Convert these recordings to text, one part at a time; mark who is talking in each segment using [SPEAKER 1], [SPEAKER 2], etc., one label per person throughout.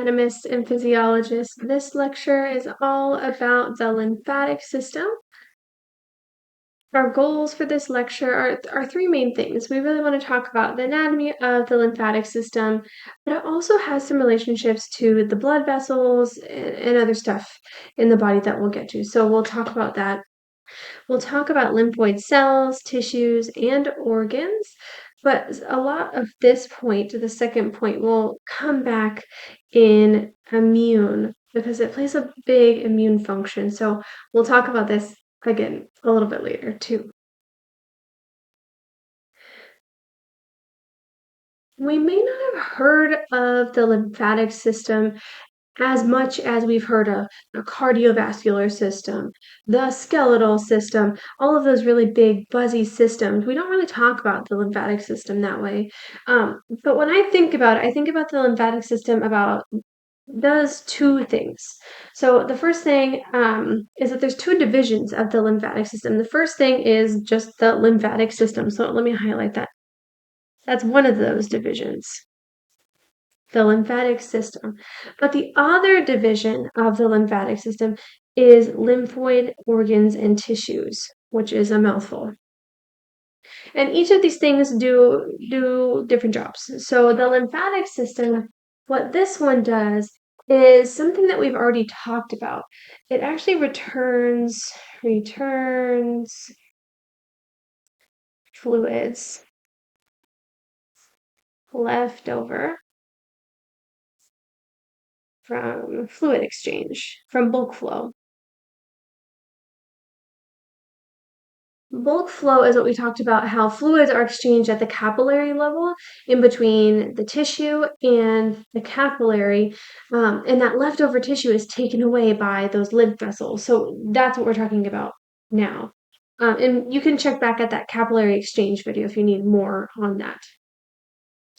[SPEAKER 1] anatomist and physiologist. This lecture is all about the lymphatic system. Our goals for this lecture are three main things. We really want to talk about the anatomy of the lymphatic system, but it also has some relationships to the blood vessels and other stuff in the body that we'll get to. So we'll talk about that. We'll talk about lymphoid cells, tissues, and organs. But a lot of this point, the second point, will come back in immune because it plays a big immune function. So we'll talk about this again a little bit later too. We may not have heard of the lymphatic system as much as we've heard of the cardiovascular system, the skeletal system, all of those really big, buzzy systems. We don't really talk about the lymphatic system that way. But when I think about it, I think about the lymphatic system about does two things. So the first thing is that there's two divisions of the lymphatic system. The first thing is just the lymphatic system. So let me highlight that. That's one of those divisions, the lymphatic system. But the other division of the lymphatic system is lymphoid organs and tissues, which is a mouthful. And each of these things do different jobs. So the lymphatic system, what this one does is something that we've already talked about. It actually returns fluids left over from fluid exchange, from bulk flow. Bulk flow is what we talked about, how fluids are exchanged at the capillary level in between the tissue and the capillary, and that leftover tissue is taken away by those lymph vessels. So that's what we're talking about now. And you can check back at that capillary exchange video if you need more on that.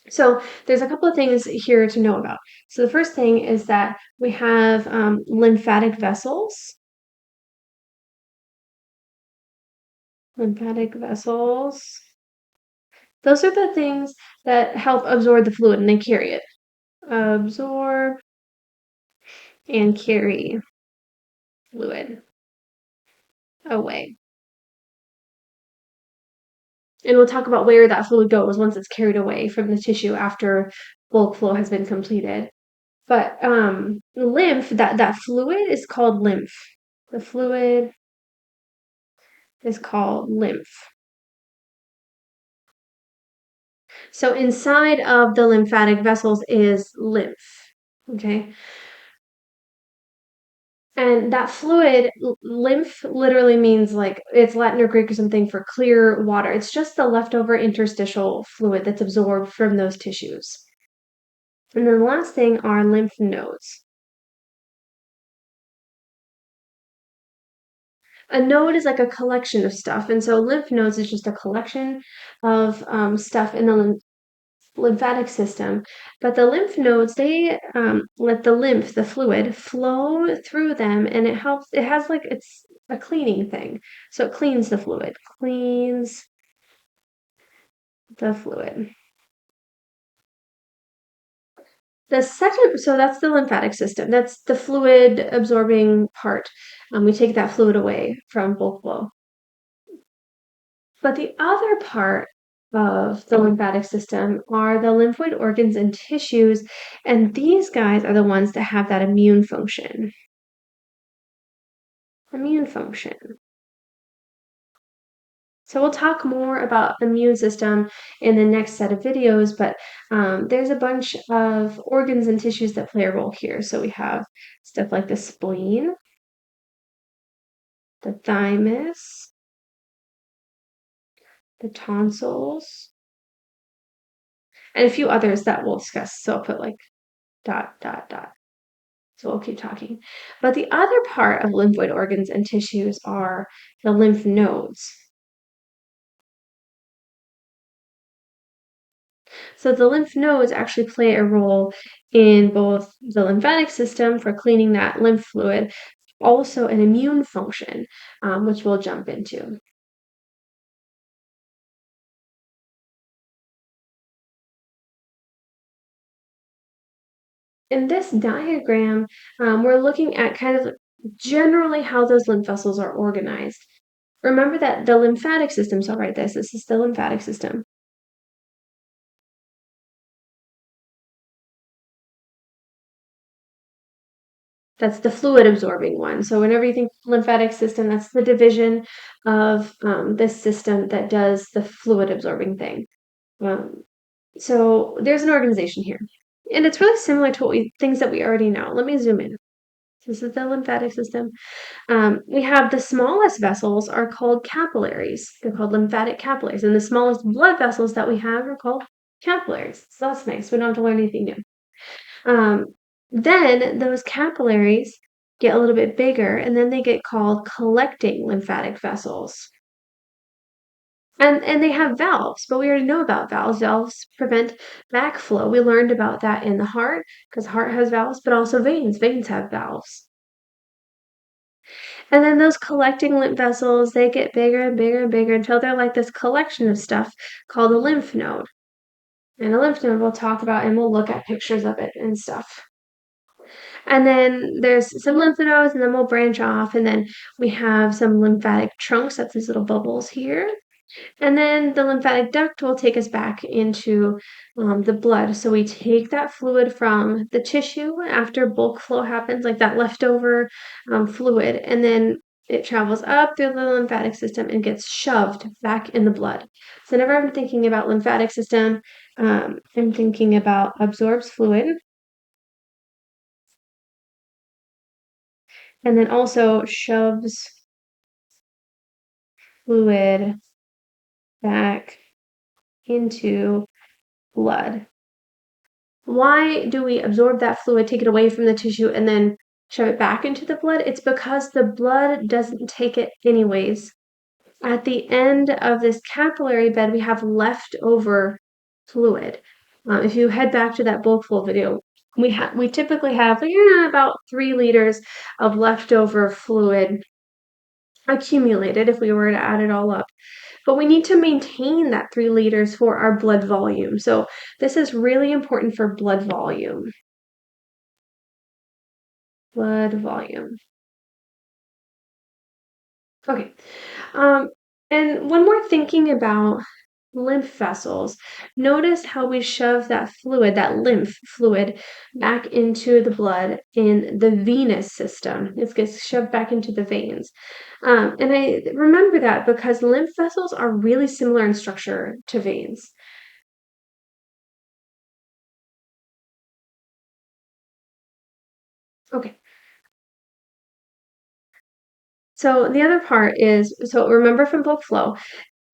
[SPEAKER 1] So there's a couple of things here to know about. So the first thing is that we have lymphatic vessels. Lymphatic vessels. Those are the things that help absorb the fluid and then carry it. Absorb and carry fluid away. And we'll talk about where that fluid goes once it's carried away from the tissue after bulk flow has been completed. But lymph, that fluid is called lymph. The fluid is called lymph. So inside of the lymphatic vessels is lymph. Okay. And that fluid, lymph literally means like it's Latin or Greek or something for clear water. It's just the leftover interstitial fluid that's absorbed from those tissues. And then the last thing are lymph nodes. A node is like a collection of stuff. And so lymph nodes is just a collection of stuff in the lymphatic system. But the lymph nodes, they let the lymph, the fluid, flow through them, and it has like it's a cleaning thing. So it cleans the fluid, cleans the fluid. The second, so that's the lymphatic system. That's the fluid absorbing part. We take that fluid away from bulk flow. But the other part of the lymphatic system are the lymphoid organs and tissues, and these guys are the ones that have that immune function. Immune function. So we'll talk more about the immune system in the next set of videos, but there's a bunch of organs and tissues that play a role here. So we have stuff like the spleen, the thymus, the tonsils, and a few others that we'll discuss. So I'll put like ... So we'll keep talking. But the other part of lymphoid organs and tissues are the lymph nodes. So the lymph nodes actually play a role in both the lymphatic system for cleaning that lymph fluid, also an immune function, which we'll jump into. In this diagram, we're looking at kind of generally how those lymph vessels are organized. Remember that the lymphatic system, so I'll write this is the lymphatic system. That's the fluid absorbing one. So whenever you think lymphatic system, that's the division of this system that does the fluid absorbing thing. Um, so there's an organization here. And it's really similar to things that we already know. Let me zoom in. This is the lymphatic system. We have the smallest vessels are called capillaries. They're called lymphatic capillaries. And the smallest blood vessels that we have are called capillaries. So that's nice. We don't have to learn anything new. Then those capillaries get a little bit bigger, and then they get called collecting lymphatic vessels. And they have valves, but we already know about valves. Valves prevent backflow. We learned about that in the heart, because the heart has valves, but also veins. Veins have valves. And then those collecting lymph vessels, they get bigger and bigger and bigger until they're like this collection of stuff called a lymph node. And a lymph node we'll talk about, and we'll look at pictures of it and stuff. And then there's some lymph nodes, and then we'll branch off, and then we have some lymphatic trunks. That's these little bubbles here. And then the lymphatic duct will take us back into the blood. So we take that fluid from the tissue after bulk flow happens, like that leftover fluid, and then it travels up through the lymphatic system and gets shoved back in the blood. So whenever I'm thinking about lymphatic system, I'm thinking about absorbs fluid, and then also shoves fluid back into blood. Why do we absorb that fluid, take it away from the tissue, and then shove it back into the blood? It's because the blood doesn't take it anyways. At the end of this capillary bed, we have leftover fluid. If you head back to that bulk flow video, we typically have about 3 liters of leftover fluid accumulated if we were to add it all up. But we need to maintain that 3 liters for our blood volume. So this is really important for blood volume. Blood volume. Okay. And when we're thinking about lymph vessels, notice how we shove that fluid, that lymph fluid, back into the blood in the venous system. It gets shoved back into the veins. And I remember that because lymph vessels are really similar in structure to veins. Okay. So the other part is, so remember from bulk flow,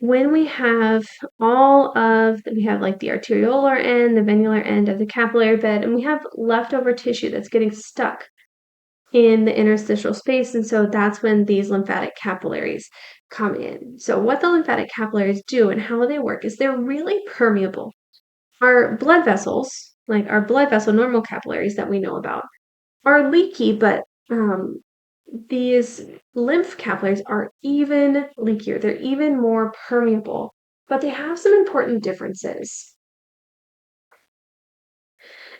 [SPEAKER 1] when we have we have like the arteriolar end, the venular end of the capillary bed, and we have leftover tissue that's getting stuck in the interstitial space. And so that's when these lymphatic capillaries come in. So what the lymphatic capillaries do and how they work is they're really permeable. Our blood vessels, like our blood vessel normal capillaries that we know about, are leaky, but these lymph capillaries are even leakier. They're even more permeable, but they have some important differences.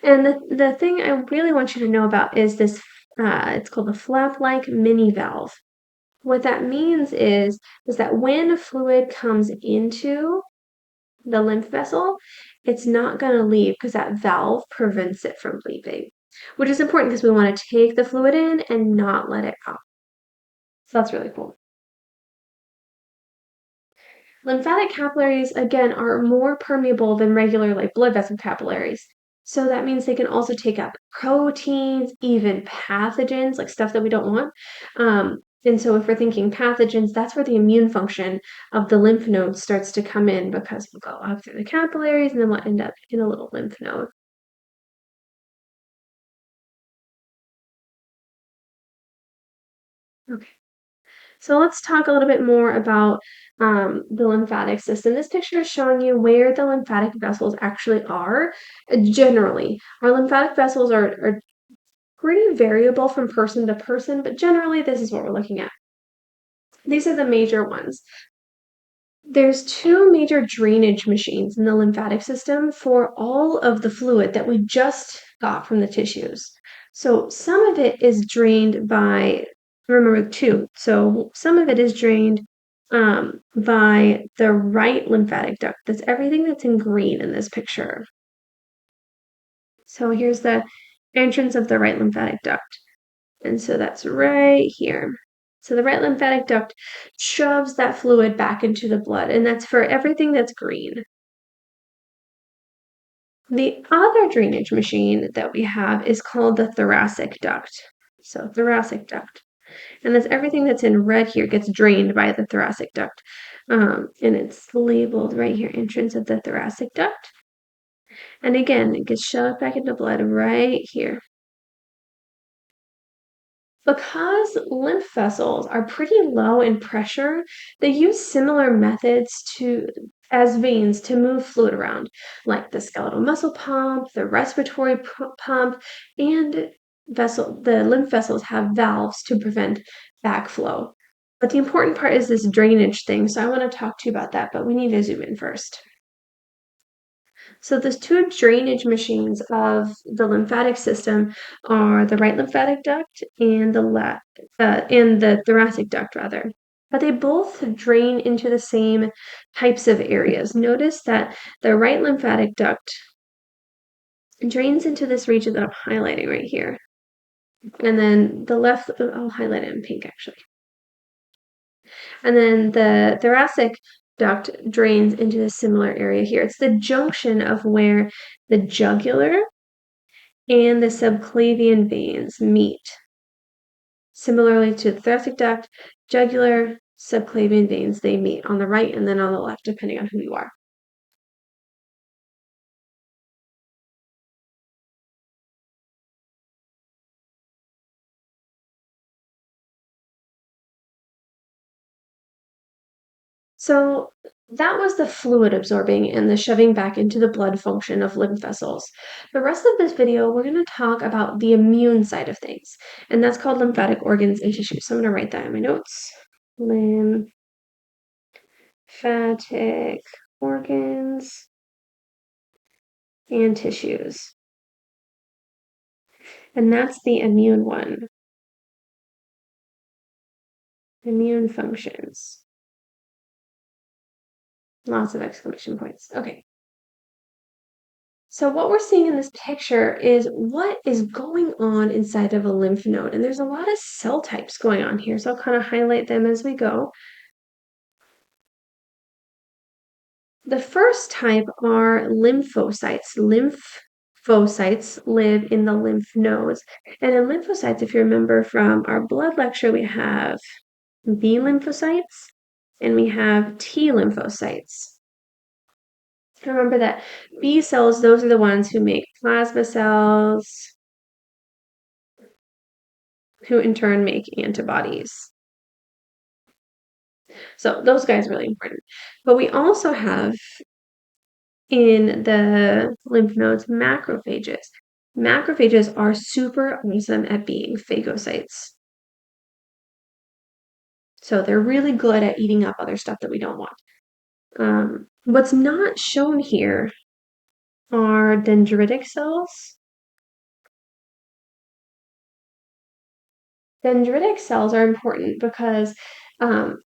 [SPEAKER 1] And the thing I really want you to know about is this, it's called the flap-like mini valve. What that means is that when fluid comes into the lymph vessel, it's not going to leave because that valve prevents it from leaving, which is important because we want to take the fluid in and not let it out. So that's really cool. Lymphatic capillaries, again, are more permeable than regular like blood vessel capillaries. So that means they can also take up proteins, even pathogens, like stuff that we don't want. And so if we're thinking pathogens, that's where the immune function of the lymph node starts to come in because we'll go up through the capillaries and then we'll end up in a little lymph node. Okay. So let's talk a little bit more about the lymphatic system. This picture is showing you where the lymphatic vessels actually are. Generally, our lymphatic vessels are pretty variable from person to person, but generally this is what we're looking at. These are the major ones. There's two major drainage machines in the lymphatic system for all of the fluid that we just got from the tissues. So some of it is drained by, remember two, so some of it is drained by the right lymphatic duct. That's everything that's in green in this picture. So here's the entrance of the right lymphatic duct. And so that's right here. So the right lymphatic duct shoves that fluid back into the blood, and that's for everything that's green. The other drainage machine that we have is called the thoracic duct. So thoracic duct. And that's everything that's in red here gets drained by the thoracic duct. And it's labeled right here, entrance of the thoracic duct. And again, it gets shoved back into blood right here. Because lymph vessels are pretty low in pressure, they use similar methods as veins to move fluid around, like the skeletal muscle pump, the respiratory pump, and the lymph vessels have valves to prevent backflow. But the important part is this drainage thing, so I want to talk to you about that, but we need to zoom in first. So the two drainage machines of the lymphatic system are the right lymphatic duct and the thoracic duct rather. But they both drain into the same types of areas. Notice that the right lymphatic duct drains into this region that I'm highlighting right here. And then the left, I'll highlight it in pink actually. And then the thoracic duct drains into a similar area here. It's the junction of where the jugular and the subclavian veins meet. Similarly to the thoracic duct, jugular, subclavian veins, they meet on the right and then on the left, depending on who you are. So that was the fluid absorbing and the shoving back into the blood function of lymph vessels. The rest of this video, we're going to talk about the immune side of things, and that's called lymphatic organs and tissues. So I'm going to write that in my notes. Lymphatic organs and tissues. And that's the immune one. Immune functions. Lots of exclamation points. Okay. So what we're seeing in this picture is what is going on inside of a lymph node. And there's a lot of cell types going on here. So I'll kind of highlight them as we go. The first type are lymphocytes. Lymphocytes live in the lymph nodes. And in lymphocytes, if you remember from our blood lecture, we have B lymphocytes and we have T lymphocytes. Remember that B cells, those are the ones who make plasma cells, who in turn make antibodies. So those guys are really important. But we also have in the lymph nodes macrophages. Macrophages are super awesome at being phagocytes. So they're really good at eating up other stuff that we don't want. What's not shown here are dendritic cells. Dendritic cells are important because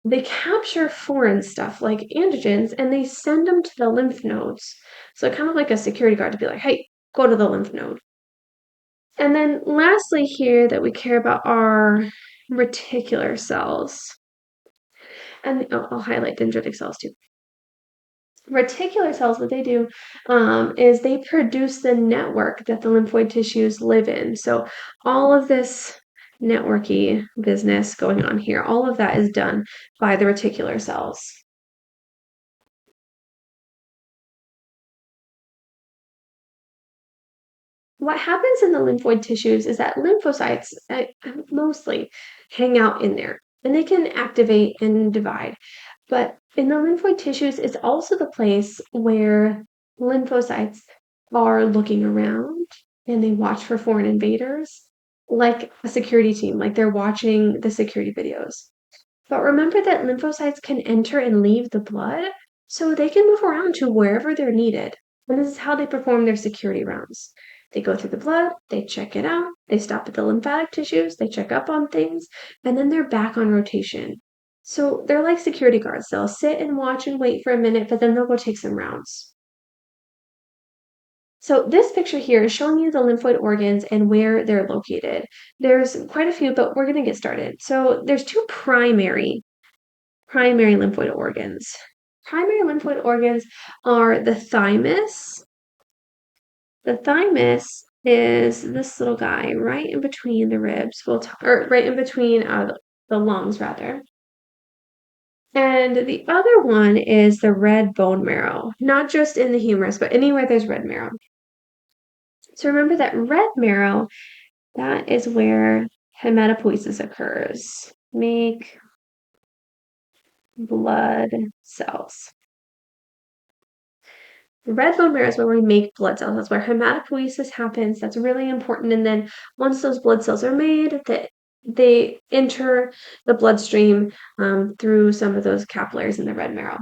[SPEAKER 1] they capture foreign stuff like antigens and they send them to the lymph nodes. So kind of like a security guard to be like, hey, go to the lymph node. And then lastly here that we care about are reticular cells. And I'll highlight dendritic cells too. Reticular cells, what they do is they produce the network that the lymphoid tissues live in. So all of this networky business going on here, all of that is done by the reticular cells. What happens in the lymphoid tissues is that lymphocytes mostly hang out in there and they can activate and divide. But in the lymphoid tissues, it's also the place where lymphocytes are looking around and they watch for foreign invaders, like a security team, like they're watching the security videos. But remember that lymphocytes can enter and leave the blood, so they can move around to wherever they're needed. And this is how they perform their security rounds. They go through the blood, they check it out, they stop at the lymphatic tissues, they check up on things, and then they're back on rotation. So they're like security guards. They'll sit and watch and wait for a minute, but then they'll go take some rounds. So this picture here is showing you the lymphoid organs and where they're located. There's quite a few, but we're going to get started. So there's two primary lymphoid organs. Primary lymphoid organs are the thymus. The thymus is this little guy right in between the ribs, or right in between the lungs, rather. And the other one is the red bone marrow, not just in the humerus, but anywhere there's red marrow. So remember that red marrow, that is where hematopoiesis occurs. Make blood cells. The red bone marrow is where we make blood cells. That's where hematopoiesis happens. That's really important. And then once those blood cells are made, they enter the bloodstream through some of those capillaries in the red marrow.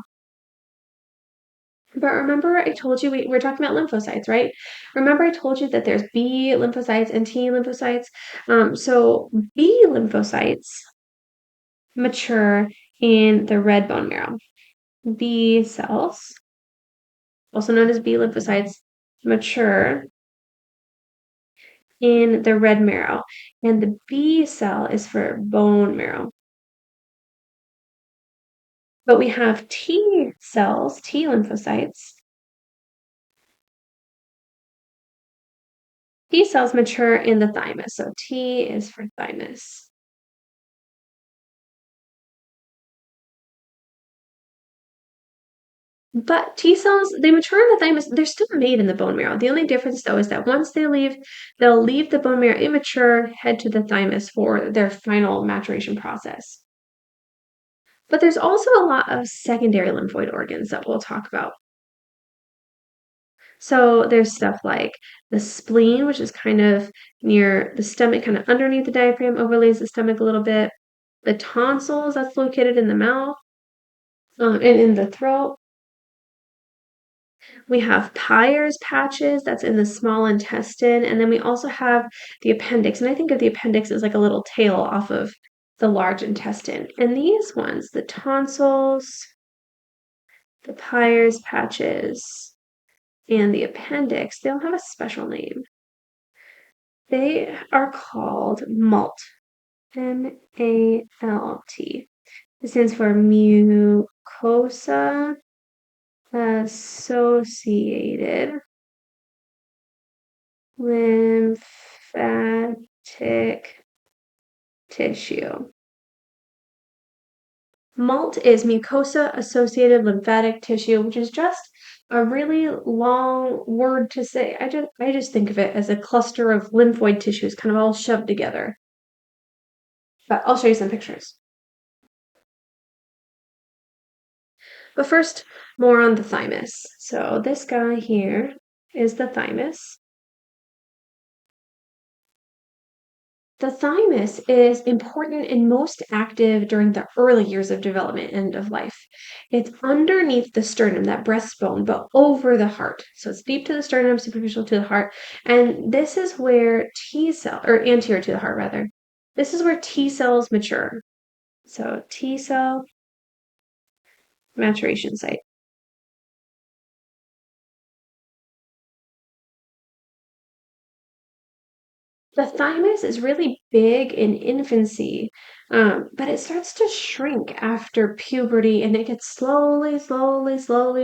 [SPEAKER 1] But remember, I told you we're talking about lymphocytes, right? Remember, I told you that there's B lymphocytes and T lymphocytes. So B lymphocytes mature in the red bone marrow. B cells, also known as B lymphocytes, mature in the red marrow. And the B cell is for bone marrow. But we have T cells, T lymphocytes. T cells mature in the thymus. So T is for thymus. But T cells, they mature in the thymus. They're still made in the bone marrow. The only difference, though, is that once they'll leave the bone marrow immature, head to the thymus for their final maturation process. But there's also a lot of secondary lymphoid organs that we'll talk about. So there's stuff like the spleen, which is kind of near the stomach, kind of underneath the diaphragm, overlays the stomach a little bit. The tonsils, that's located in the mouth and in the throat. We have Peyer's patches, that's in the small intestine. And then we also have the appendix. And I think of the appendix as like a little tail off of the large intestine. And these ones, the tonsils, the Peyer's patches, and the appendix, they all have a special name. They are called MALT. M-A-L-T. It stands for mucosa associated lymphatic tissue. MALT is mucosa associated lymphatic tissue, which is just a really long word to say. I just think of it as a cluster of lymphoid tissues kind of all shoved together. But I'll show you some pictures. But first, more on the thymus. So this guy here is the thymus. The thymus is important and most active during the early years of development and of life. It's underneath the sternum, that breastbone, but over the heart. So it's deep to the sternum, superficial to the heart. And this is where or anterior to the heart rather. This is where T cells mature. So T cell maturation site. The thymus is really big in infancy, but it starts to shrink after puberty and it gets slowly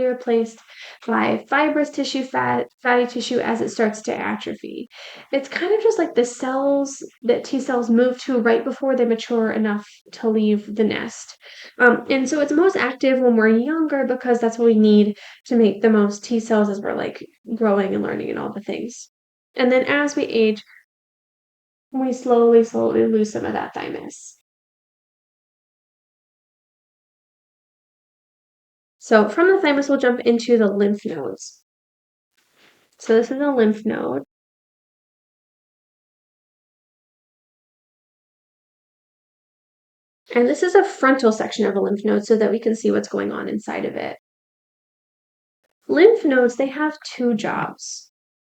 [SPEAKER 1] replaced by fibrous tissue, fatty tissue as it starts to atrophy. It's kind of just like the cells that T cells move to right before they mature enough to leave the nest. And so it's most active when we're younger because that's what we need to make the most T cells as we're like growing and learning and all the things. And then as we age, we slowly lose some of that thymus. So from the thymus, we'll jump into the lymph nodes. So this is a lymph node. And this is a frontal section of a lymph node so that we can see what's going on inside of it. Lymph nodes, they have two jobs.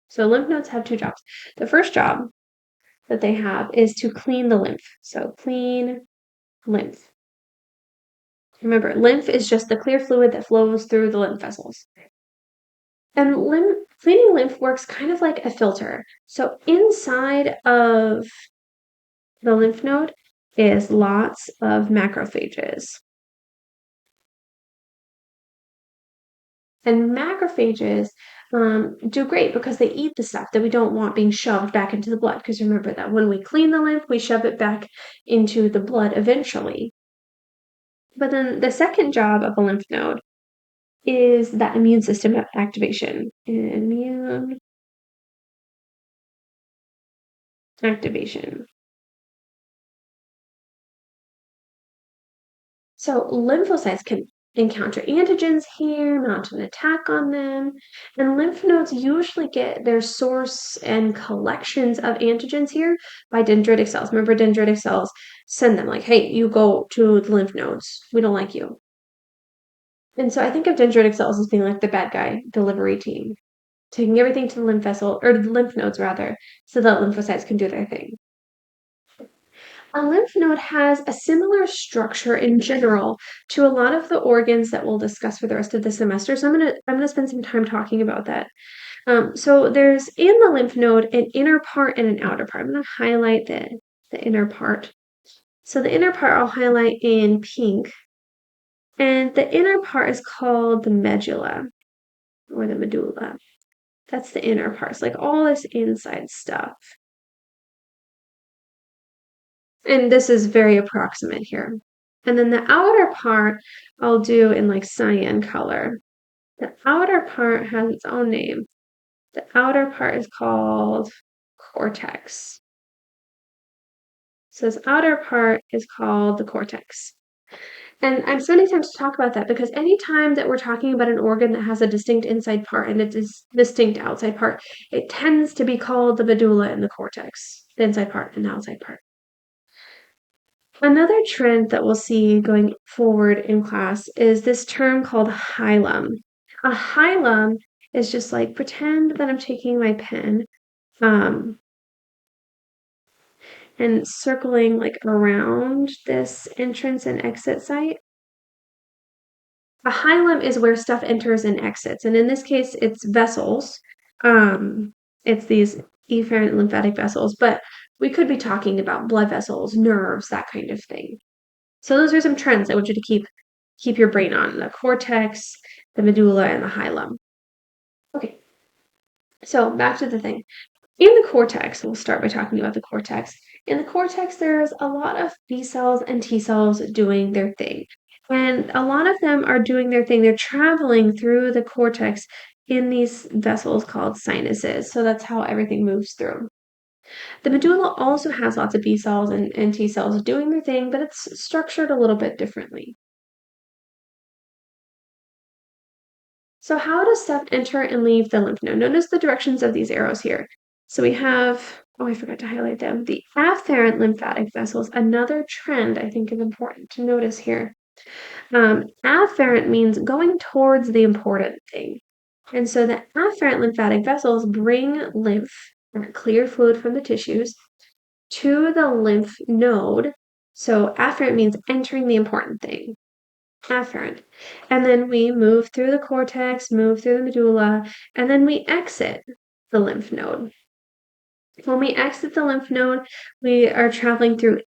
[SPEAKER 1] So lymph nodes have two jobs. The first job that they have is to clean the lymph. So clean lymph. Remember, lymph is just the clear fluid that flows through the lymph vessels. And cleaning lymph works kind of like a filter. So inside of the lymph node is lots of macrophages. And macrophages do great because they eat the stuff that we don't want being shoved back into the blood. Because remember that when we clean the lymph, we shove it back into the blood eventually. But then the second job of a lymph node is that immune system activation. Immune activation. So lymphocytes can encounter antigens here, mount an attack on them, and lymph nodes usually get their source and collections of antigens here by dendritic cells. Remember, dendritic cells send them like, hey, you go to the lymph nodes. We don't like you. And so I think of dendritic cells as being like the bad guy delivery team, taking everything to the lymph vessel, or the lymph nodes rather, so that lymphocytes can do their thing. A lymph node has a similar structure in general to a lot of the organs that we'll discuss for the rest of the semester. So I'm gonna spend some time talking about that. So there's in the lymph node an inner part and an outer part. I'm gonna highlight the inner part. So the inner part I'll highlight in pink, and the inner part is called the medulla or the medulla. That's the inner part. So like all this inside stuff. And this is very approximate here. And then the outer part I'll do in like cyan color. The outer part has its own name. The outer part is called cortex. So this outer part is called the cortex. And I'm spending time to talk about that because anytime that we're talking about an organ that has a distinct inside part and a distinct outside part, it tends to be called the medulla and the cortex, the inside part and the outside part. Another trend that we'll see going forward in class is this term called hilum. A hilum is just like pretend that I'm taking my pen and circling like around this entrance and exit site. A hilum is where stuff enters and exits, and in this case, it's vessels. It's these efferent lymphatic vessels, but we could be talking about blood vessels, nerves, that kind of thing. So those are some trends I want you to keep your brain on: the cortex, the medulla, and the hilum. Okay, so back to the thing. In the cortex, we'll start by talking about the cortex. In the cortex, there's a lot of B cells and T cells doing their thing. And a lot of them are doing their thing. They're traveling through the cortex in these vessels called sinuses. So that's how everything moves through. The medulla also has lots of B cells and T cells doing their thing, but it's structured a little bit differently. So how does stuff enter and leave the lymph node? Notice the directions of these arrows here. So we have, oh, I forgot to highlight them, the afferent lymphatic vessels. Another trend I think is important to notice here. Afferent means going towards the important thing. And so the afferent lymphatic vessels bring lymph, or clear fluid from the tissues, to the lymph node. So afferent means entering the important thing. Afferent. And then we move through the cortex, move through the medulla, and then we exit the lymph node. When we exit the lymph node, we are traveling through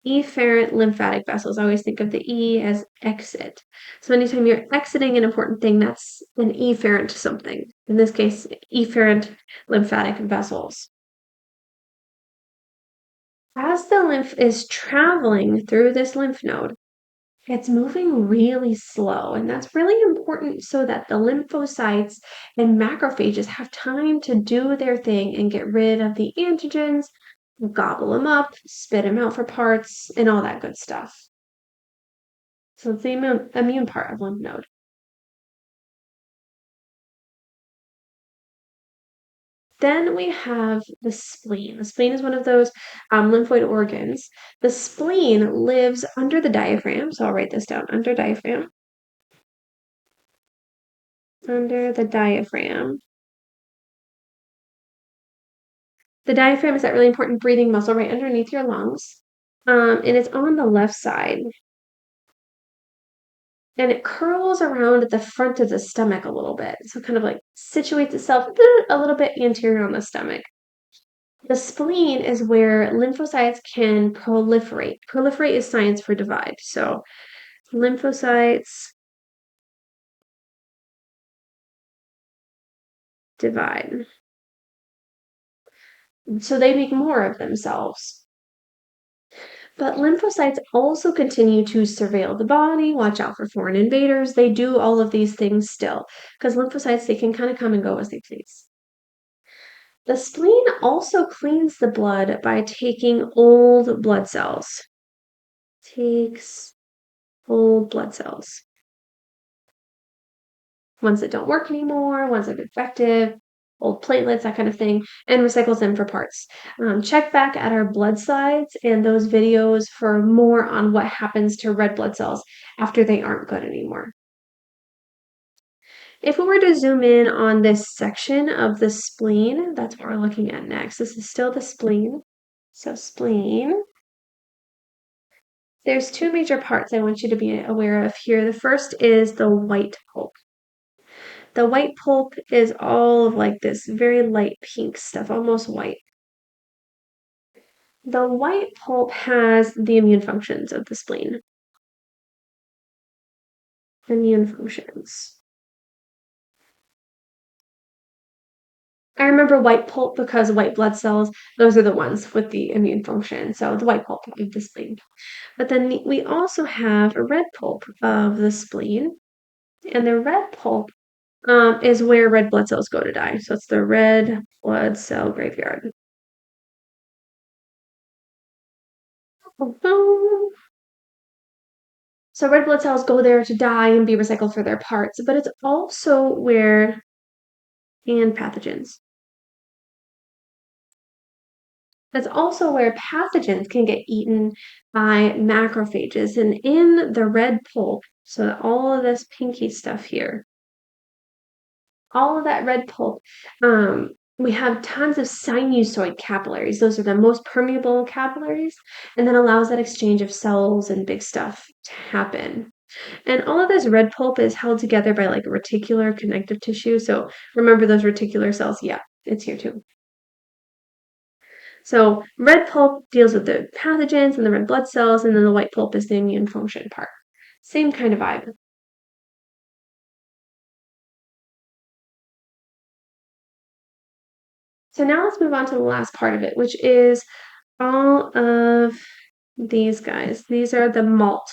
[SPEAKER 1] efferent lymphatic vessels. I always think of the E as exit. So anytime you're exiting an important thing, that's an efferent something. In this case, efferent lymphatic vessels. As the lymph is traveling through this lymph node, it's moving really slow, and that's really important so that the lymphocytes and macrophages have time to do their thing and get rid of the antigens, gobble them up, spit them out for parts, and all that good stuff. So it's the immune part of lymph node. Then we have the spleen. The spleen is one of those lymphoid organs. The spleen lives under the diaphragm. So I'll write this down, under diaphragm. Under the diaphragm. The diaphragm is that really important breathing muscle right underneath your lungs. And it's on the left side. And it curls around at the front of the stomach a little bit. So kind of like situates itself a little bit anterior on the stomach. The spleen is where lymphocytes can proliferate. Proliferate is science for divide. So lymphocytes divide. So they make more of themselves. But lymphocytes also continue to surveil the body, watch out for foreign invaders. They do all of these things still because lymphocytes, they can kind of come and go as they please. The spleen also cleans the blood by taking old blood cells. Takes old blood cells. Ones that don't work anymore, ones that are defective, old platelets, that kind of thing, and recycles them for parts. Check back at our blood slides and those videos for more on what happens to red blood cells after they aren't good anymore. If we were to zoom in on this section of the spleen, that's what we're looking at next. This is still the spleen. So spleen. There's two major parts I want you to be aware of here. The first is the white pulp. The white pulp is all of like this very light pink stuff, almost white. The white pulp has the immune functions of the spleen. Immune functions. I remember white pulp because white blood cells, those are the ones with the immune function. So the white pulp of the spleen. But then we also have a red pulp of the spleen. And the red pulp is where red blood cells go to die. So it's the red blood cell graveyard. So red blood cells go there to die and be recycled for their parts, but it's also where, and pathogens. That's also where pathogens can get eaten by macrophages. And in the red pulp, so all of this pinky stuff here, all of that red pulp, we have tons of sinusoid capillaries. Those are the most permeable capillaries, and that allows that exchange of cells and big stuff to happen. And all of this red pulp is held together by like reticular connective tissue. So remember those reticular cells? Yeah, it's here too. So red pulp deals with the pathogens and the red blood cells, and then the white pulp is the immune function part. Same kind of vibe. So now let's move on to the last part of it, which is all of these guys. These are the MALT,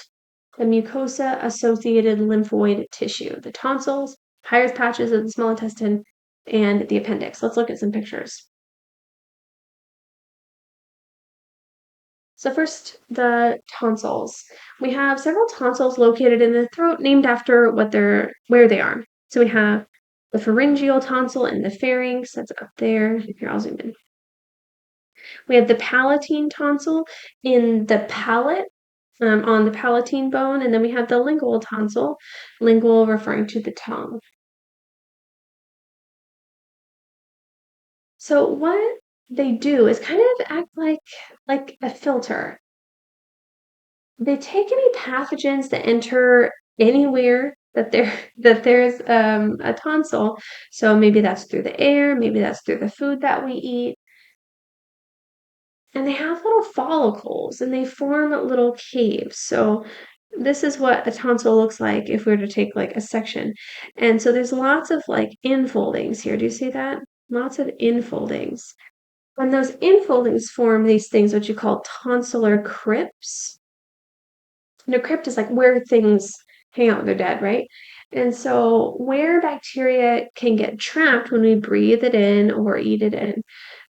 [SPEAKER 1] the mucosa-associated lymphoid tissue, the tonsils, Peyer's patches of the small intestine, and the appendix. Let's look at some pictures. So first, the tonsils. We have several tonsils located in the throat named after where they are. So we have the pharyngeal tonsil and the pharynx, that's up there. Here, I'll zoom in. We have the palatine tonsil in the palate, on the palatine bone, and then we have the lingual tonsil, lingual referring to the tongue. So what they do is kind of act like a filter. They take any pathogens that enter anywhere that there's a tonsil. So maybe that's through the air, maybe that's through the food that we eat. And they have little follicles and they form little caves. So this is what a tonsil looks like if we were to take like a section. And so there's lots of like infoldings here. Do you see that? Lots of infoldings. And those infoldings form these things which you call tonsillar crypts. A crypt is like where things hang out when they're dead, right? And so where bacteria can get trapped when we breathe it in or eat it in,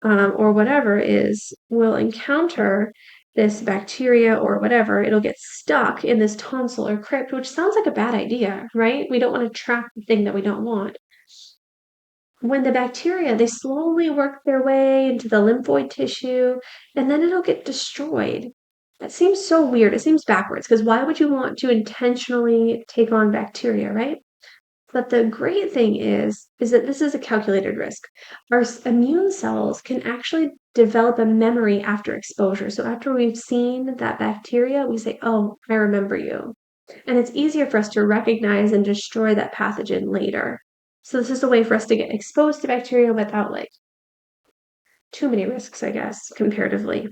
[SPEAKER 1] or whatever is, we'll encounter this bacteria or whatever, it'll get stuck in this tonsil or crypt, which sounds like a bad idea, right? We don't want to trap the thing that we don't want. when the bacteria, they slowly work their way into the lymphoid tissue, and then it'll get destroyed. That seems so weird. It seems backwards because why would you want to intentionally take on bacteria, right? But the great thing is that this is a calculated risk. Our immune cells can actually develop a memory after exposure. So after we've seen that bacteria, we say, "Oh, I remember you." And it's easier for us to recognize and destroy that pathogen later. So this is a way for us to get exposed to bacteria without like too many risks, I guess, comparatively.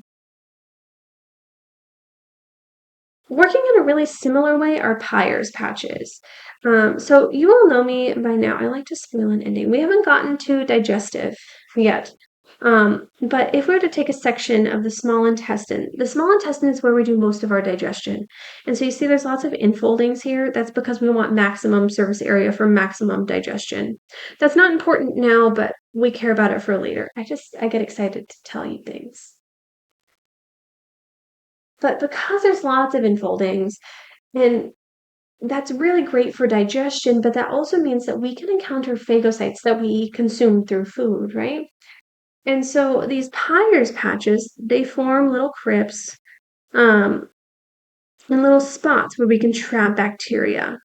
[SPEAKER 1] Working in a really similar way are Pyre's patches. So you all know me by now. I like to spoil an ending. We haven't gotten to digestive yet. But if we were to take a section of the small intestine is where we do most of our digestion. And so you see there's lots of infoldings here. That's because we want maximum surface area for maximum digestion. That's not important now, but we care about it for later. I get excited to tell you things. But because there's lots of infoldings, and that's really great for digestion, but that also means that we can encounter phagocytes that we consume through food, right? And so these Peyer's patches, they form little crypts um, and little spots where we can trap bacteria.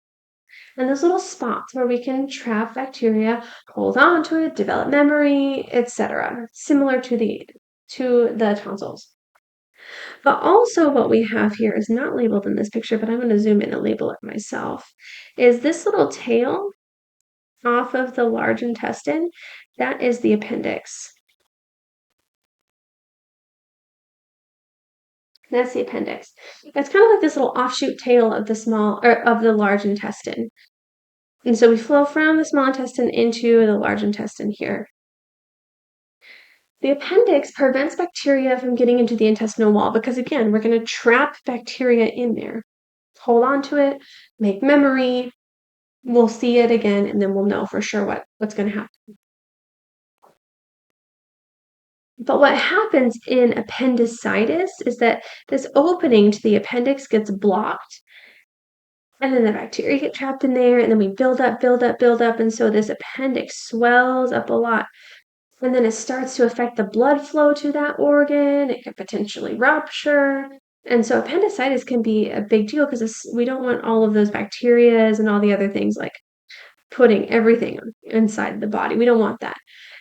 [SPEAKER 1] And those little spots where we can trap bacteria, hold on to it, develop memory, etc., similar to the tonsils. But also what we have here is not labeled in this picture, but I'm going to zoom in and label it myself, is this little tail off of the large intestine. That is the appendix. That's the appendix. It's kind of like this little offshoot tail of the large intestine. And so we flow from the small intestine into the large intestine here. The appendix prevents bacteria from getting into the intestinal wall because again, we're going to trap bacteria in there. Hold on to it, make memory, we'll see it again, and then we'll know for sure what's going to happen. But what happens in appendicitis is that this opening to the appendix gets blocked, and then the bacteria get trapped in there, and then we build up, build up, build up, and so this appendix swells up a lot. And then it starts to affect the blood flow to that organ. It could potentially rupture. And so appendicitis can be a big deal because we don't want all of those bacterias and all the other things like putting everything inside the body. We don't want that.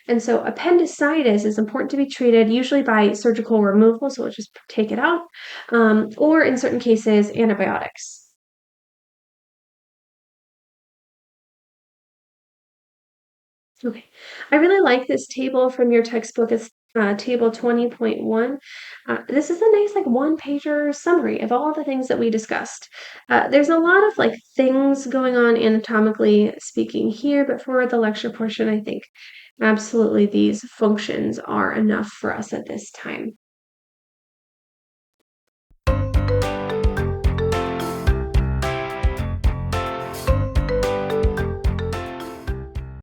[SPEAKER 1] And so appendicitis is important to be treated usually by surgical removal, so we'll just take it out, or in certain cases, antibiotics. Okay, I really like this table from your textbook. It's table 20.1. This is a nice like one-pager summary of all the things that we discussed. There's a lot of like things going on anatomically speaking here, but for the lecture portion, I think absolutely these functions are enough for us at this time.